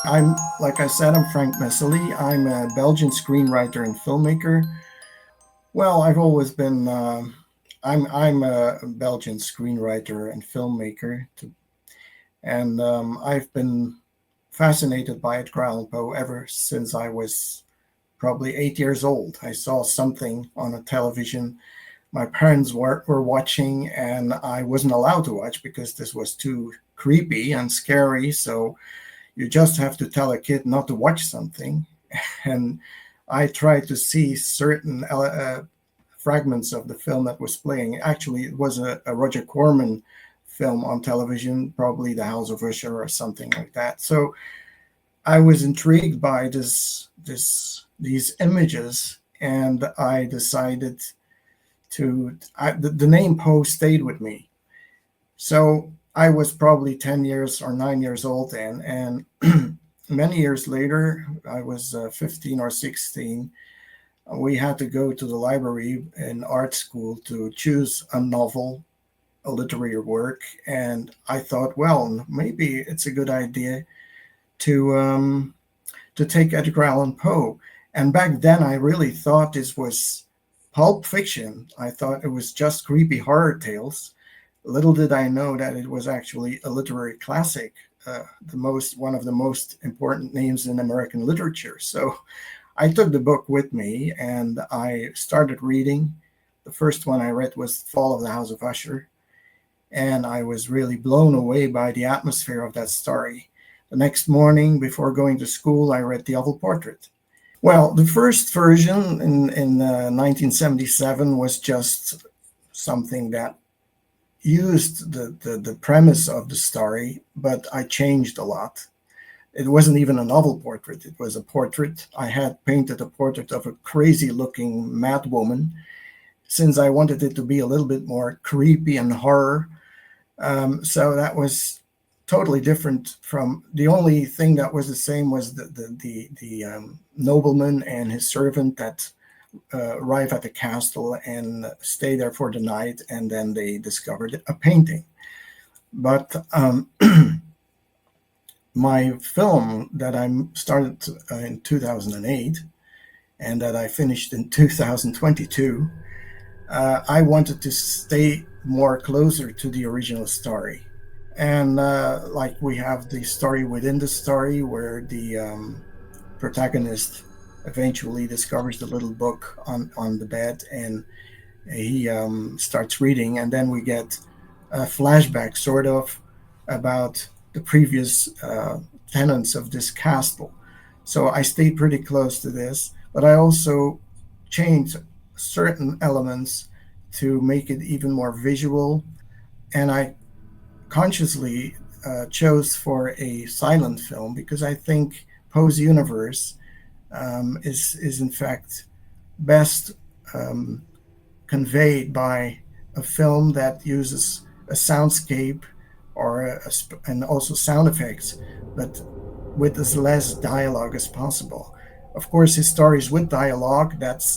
Like I said, I'm Frank Messely. I'm a Belgian screenwriter and filmmaker. Well, I've always been. I'm a Belgian screenwriter and filmmaker, and I've been fascinated by Edgar Allan Poe ever since I was probably 8 years old. I saw something on a television my parents were watching, and I wasn't allowed to watch because this was too creepy and scary. So you just have to tell a kid not to watch something. And I tried to see certain fragments of the film that was playing. Actually, it was a Roger Corman film on television, probably The House of Usher or something like that. So I was intrigued by these images, and I decided the name Poe stayed with me. So I was probably 10 years or 9 years old then. And many years later, I was 15 or 16. We had to go to the library in art school to choose a novel, a literary work. And I thought, well, maybe it's a good idea to take Edgar Allan Poe. And back then, I really thought this was pulp fiction. I thought it was just creepy horror tales. Little did I know that it was actually a literary classic, one of the most important names in American literature. So I took the book with me and I started reading. The first one I read was Fall of the House of Usher, and I was really blown away by the atmosphere of that story. The next morning, before going to school, I read The Oval Portrait. Well, the first version in 1977 was just something that used the premise of the story, but I changed a lot. It wasn't even a novel portrait. It was a portrait. I had painted a portrait of a crazy looking mad woman, since I wanted it to be a little bit more creepy and horror. So that was totally different. From the only thing that was the same was the nobleman and his servant that arrive at the castle and stay there for the night, and then they discovered a painting. But my film that I started in 2008 and that I finished in 2022, I wanted to stay more closer to the original story. And like we have the story within the story where the protagonist eventually discovers the little book on the bed, and he starts reading, and then we get a flashback sort of about the previous tenants of this castle. So I stayed pretty close to this, but I also changed certain elements to make it even more visual, and I consciously chose for a silent film because I think Poe's universe is in fact best um, conveyed by a film that uses a soundscape and also sound effects, but with as less dialogue as possible. Of course, his stories with dialogue, then